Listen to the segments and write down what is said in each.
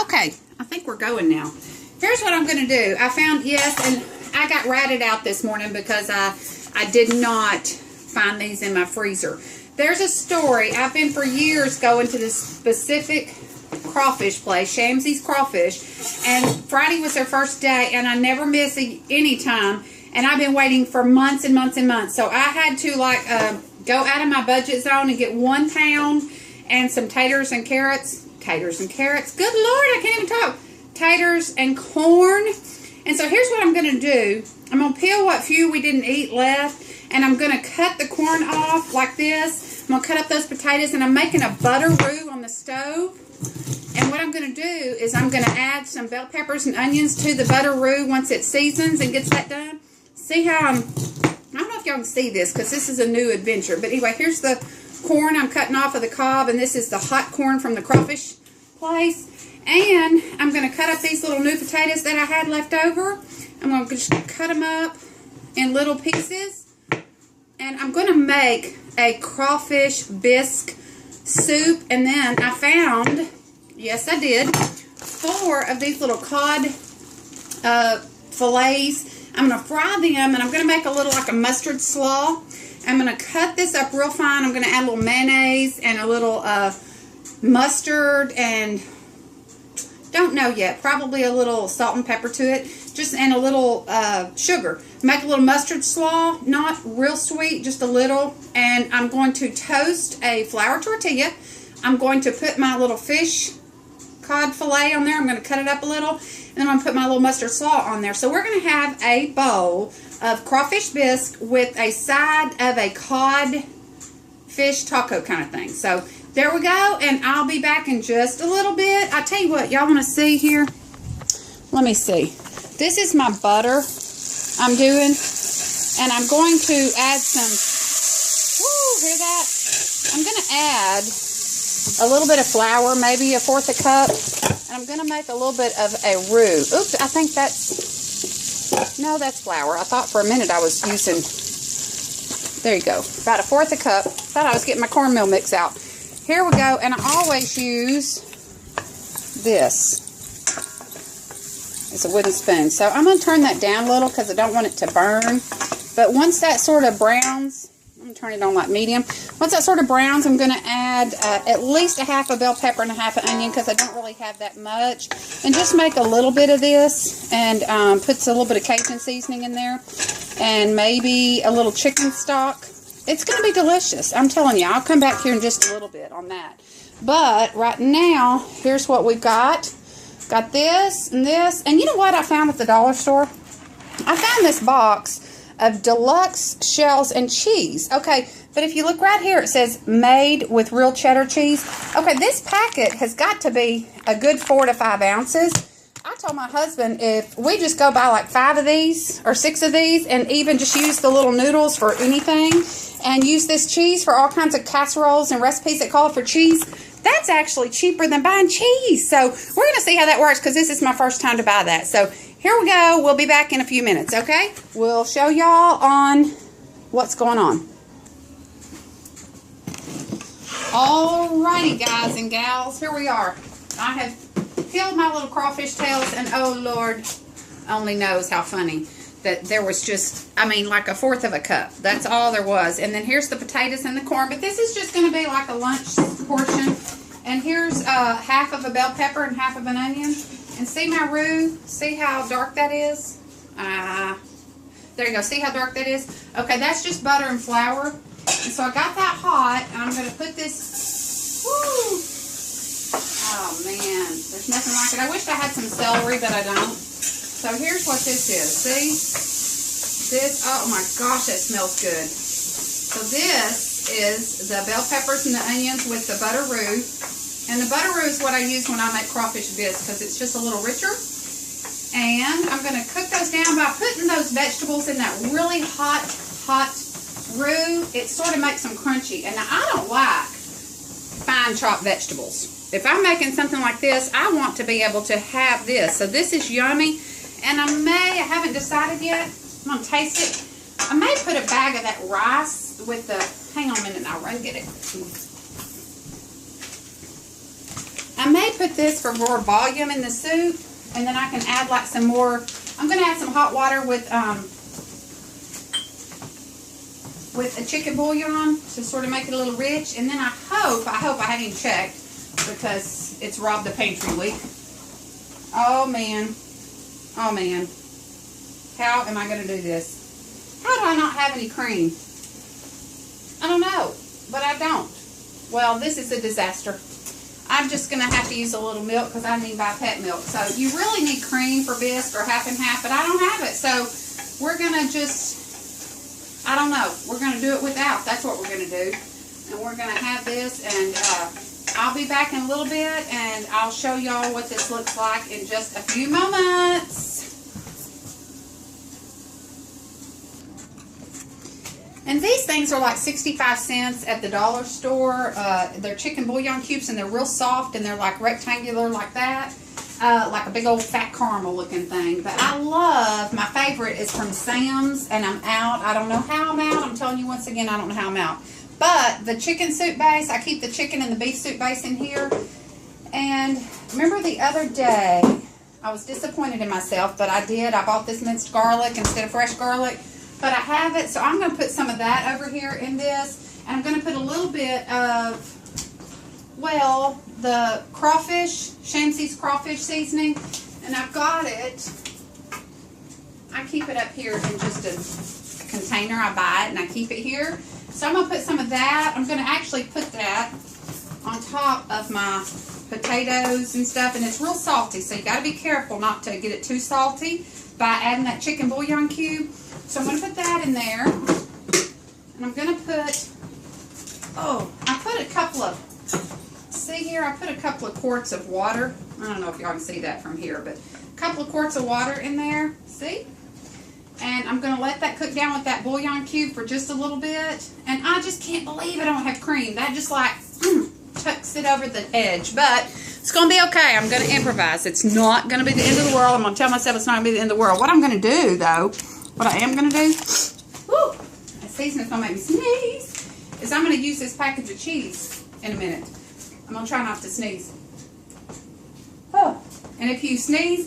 Okay, I think we're going now. Here's what I'm going to do. I found, yes, and I got ratted out this morning because I did not find these in my freezer. There's a story. I've been for years going to this specific crawfish place, Shamsie's Crawfish, and Friday was their first day, and I never miss any time, and I've been waiting for months and months and months. So I had to like go out of my budget zone and get 1 pound and some taters and carrots. Taters and carrots. Good Lord, I can't even talk. Taters and corn. And so here's what I'm going to do. I'm going to peel what few we didn't eat left, and I'm going to cut the corn off like this. I'm going to cut up those potatoes, and I'm making a butter roux on the stove. And what I'm going to do is I'm going to add some bell peppers and onions to the butter roux once it seasons and gets that done. See how I don't know if y'all can see this because this is a new adventure. But anyway, here's the corn I'm cutting off of the cob, and this is the hot corn from the crawfish place. And I'm going to cut up these little new potatoes that I had left over. I'm going to just cut them up in little pieces. And I'm going to make a crawfish bisque soup. And then I found, yes I did, 4 of these little cod fillets. I'm going to fry them, and I'm going to make a little like a mustard slaw. I'm going to cut this up real fine. I'm going to add a little mayonnaise and a little mustard and don't know yet. Probably a little salt and pepper to it. Just and a little sugar. Make a little mustard slaw. Not real sweet, just a little. And I'm going to toast a flour tortilla. I'm going to put my little fish cod fillet on there. I'm going to cut it up a little. And then I'm going to put my little mustard slaw on there. So we're going to have a bowl of crawfish bisque with a side of a cod fish taco kind of thing. So there we go, and I'll be back in just a little bit. I tell you what, y'all want to see here? Let me see. This is my butter I'm doing, and I'm going to add some, woo, hear that? I'm going to add a little bit of flour, maybe 1/4 cup, and I'm going to make a little bit of a roux. Oops, I think that's, no, that's flour. I thought for a minute I was using, there you go, about 1/4 cup. Thought I was getting my cornmeal mix out. Here we go, and I always use this. It's a wooden spoon. So I'm going to turn that down a little because I don't want it to burn. But once that sort of browns, I'm going to turn it on like medium. Once that sort of browns, I'm going to add at least 1/2 bell pepper and 1/2 onion because I don't really have that much. And just make a little bit of this and put a little bit of Cajun seasoning in there. And maybe a little chicken stock. It's going to be delicious. I'm telling you, I'll come back here in just a little bit on that. But right now, here's what we've got. Got this and this. And you know what I found at the dollar store? I found this box of deluxe shells and cheese. Okay, but if you look right here, it says made with real cheddar cheese. Okay, this packet has got to be a good 4 to 5 ounces. I told my husband if we just go buy like 5 of these or 6 of these and even just use the little noodles for anything and use this cheese for all kinds of casseroles and recipes that call for cheese, that's actually cheaper than buying cheese. So we're going to see how that works because this is my first time to buy that. So here we go. We'll be back in a few minutes, okay? We'll show y'all on what's going on. Alrighty, guys and gals. Here we are. I have peeled my little crawfish tails, and oh, Lord only knows how funny that there was just, I mean, like 1/4 cup. That's all there was. And then here's the potatoes and the corn. But this is just going to be like a lunch portion. And here's 1/2 bell pepper and 1/2 onion. And see my roux? See how dark that is? There you go. See how dark that is? Okay, that's just butter and flour. And so I got that hot, and I'm going to put this, woo! Oh, man. There's nothing like it. I wish I had some celery, but I don't. So here's what this is. See? This, oh my gosh, that smells good. So this is the bell peppers and the onions with the butter roux. And the butter roux is what I use when I make crawfish bisque because it's just a little richer. And I'm going to cook those down by putting those vegetables in that really hot roux. It sort of makes them crunchy. And now I don't like fine chopped vegetables. If I'm making something like this, I want to be able to have this. So this is yummy. And I haven't decided yet. I'm going to taste it. I may put a bag of that rice with the, hang on a minute, I'll run get it. I may put put this for more volume in the soup, and then I can add like some more. I'm going to add some hot water with a chicken bouillon to sort of make it a little rich. And then I hope I haven't even checked because it's robbed the pantry week. Oh man. Oh man. How am I going to do this? How do I not have any cream? I don't know, but I don't. Well, this is a disaster. I'm just going to have to use a little milk because I need to buy pet milk. So you really need cream for bisque or half and half, but I don't have it. So we're going to just, I don't know, we're going to do it without. That's what we're going to do. And we're going to have this, and I'll be back in a little bit, and I'll show y'all what this looks like in just a few moments. And these things are like 65 cents at the dollar store. They're chicken bouillon cubes, and they're real soft, and they're like rectangular like that. Like a big old fat caramel looking thing. But I love, my favorite is from Sam's, and I'm out. I don't know how I'm out. I'm telling you once again, I don't know how I'm out. But the chicken soup base, I keep the chicken and the beef soup base in here. And remember the other day, I was disappointed in myself, but I did. I bought this minced garlic instead of fresh garlic. But I have it, so I'm going to put some of that over here in this. And I'm going to put a little bit of, well, the crawfish, Shamsi's crawfish seasoning. And I've got it. I keep it up here in just a container. I buy it and I keep it here. So I'm going to put some of that. I'm going to actually put that on top of my potatoes and stuff. And it's real salty, so you got to be careful not to get it too salty by adding that chicken bouillon cube. So I'm going to put that in there, and I'm going to put, I put a couple of, see here, I put a couple of quarts of water. I don't know if y'all can see that from here, but a couple of quarts of water in there, see? And I'm going to let that cook down with that bouillon cube for just a little bit, and I just can't believe I don't have cream. That just like tucks it over the edge, but it's going to be okay. I'm going to improvise. It's not going to be the end of the world. I'm going to tell myself it's not going to be the end of the world. What I'm going to do, though, what I am going to do, that seasoning's going to make me sneeze, is I'm going to use this package of cheese in a minute. I'm going to try not to sneeze. Oh, and if you sneeze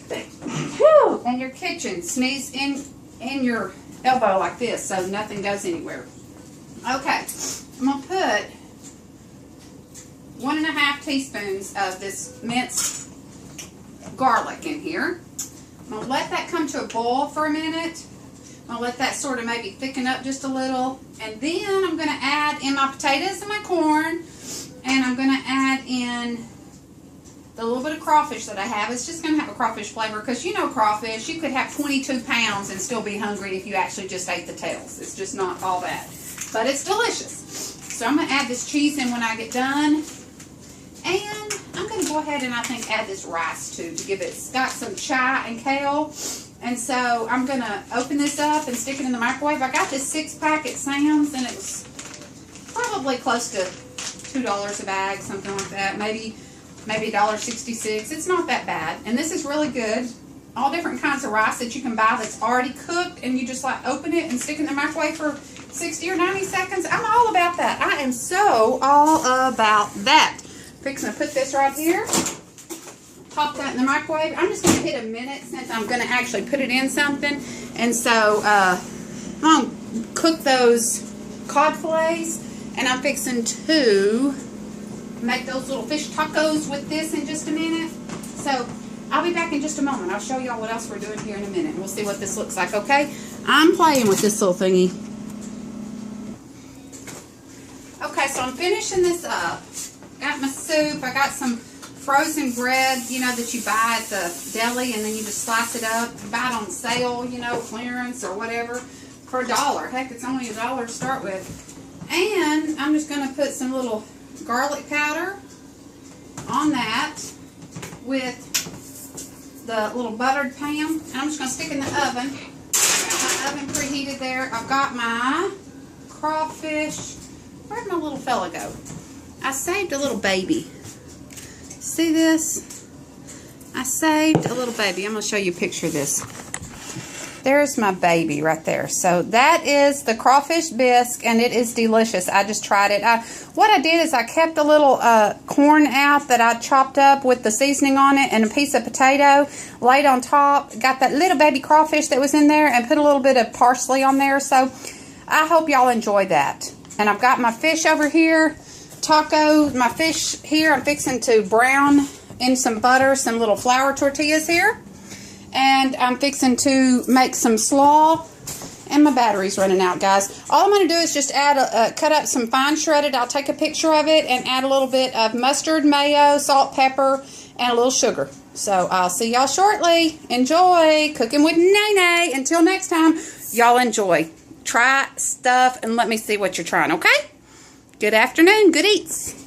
in your kitchen, sneeze in your elbow like this so nothing goes anywhere. Okay, I'm going to put 1.5 teaspoons of this minced garlic in here. I'm going to let that come to a boil for a minute. I'm going to let that sort of maybe thicken up just a little. And then I'm going to add in my potatoes and my corn. And I'm going to add in the little bit of crawfish that I have. It's just going to have a crawfish flavor. Because you know crawfish, you could have 22 pounds and still be hungry if you actually just ate the tails. It's just not all that. But it's delicious. So I'm going to add this cheese in when I get done. And I'm going to go ahead and I think add this rice too to give it, it's got some chai and kale. And so I'm going to open this up and stick it in the microwave. I got this 6-pack at Sam's, and it was probably close to $2 a bag, something like that. Maybe $1.66. It's not that bad. And this is really good. All different kinds of rice that you can buy that's already cooked, and you just like open it and stick it in the microwave for 60 or 90 seconds. I'm all about that. I am so all about that. Fixing to put this right here. Pop that in the microwave. I'm just going to hit a minute since I'm going to actually put it in something. And so I'm going to cook those cod fillets. And I'm fixing to make those little fish tacos with this in just a minute. So I'll be back in just a moment. I'll show y'all what else we're doing here in a minute. We'll see what this looks like, okay? I'm playing with this little thingy. Okay, so I'm finishing this up. Got my soup. I got some frozen bread, you know, that you buy at the deli, and then you just slice it up. You buy it on sale, you know, clearance or whatever, for $1. Heck, it's only $1 to start with. And I'm just going to put some little garlic powder on that with the little buttered pan. And I'm just going to stick in the oven. Got my oven preheated there. I've got my crawfish. Where'd my little fella go? I saved a little baby. See this? I saved a little baby. I'm going to show you a picture of this. There's my baby right there. So that is the crawfish bisque, and it is delicious. I just tried it. What I did is I kept the little corn out that I chopped up with the seasoning on it, and a piece of potato laid on top. Got that little baby crawfish that was in there, and put a little bit of parsley on there. So I hope y'all enjoy that. And I've got my fish over here. My fish here, I'm fixing to brown in some butter, some little flour tortillas here. And I'm fixing to make some slaw. And my battery's running out, guys. All I'm going to do is just add cut up some fine shredded. I'll take a picture of it and add a little bit of mustard, mayo, salt, pepper, and a little sugar. So I'll see y'all shortly. Enjoy cooking with Nene. Until next time, y'all enjoy. Try stuff and let me see what you're trying, okay? Good afternoon. Good eats.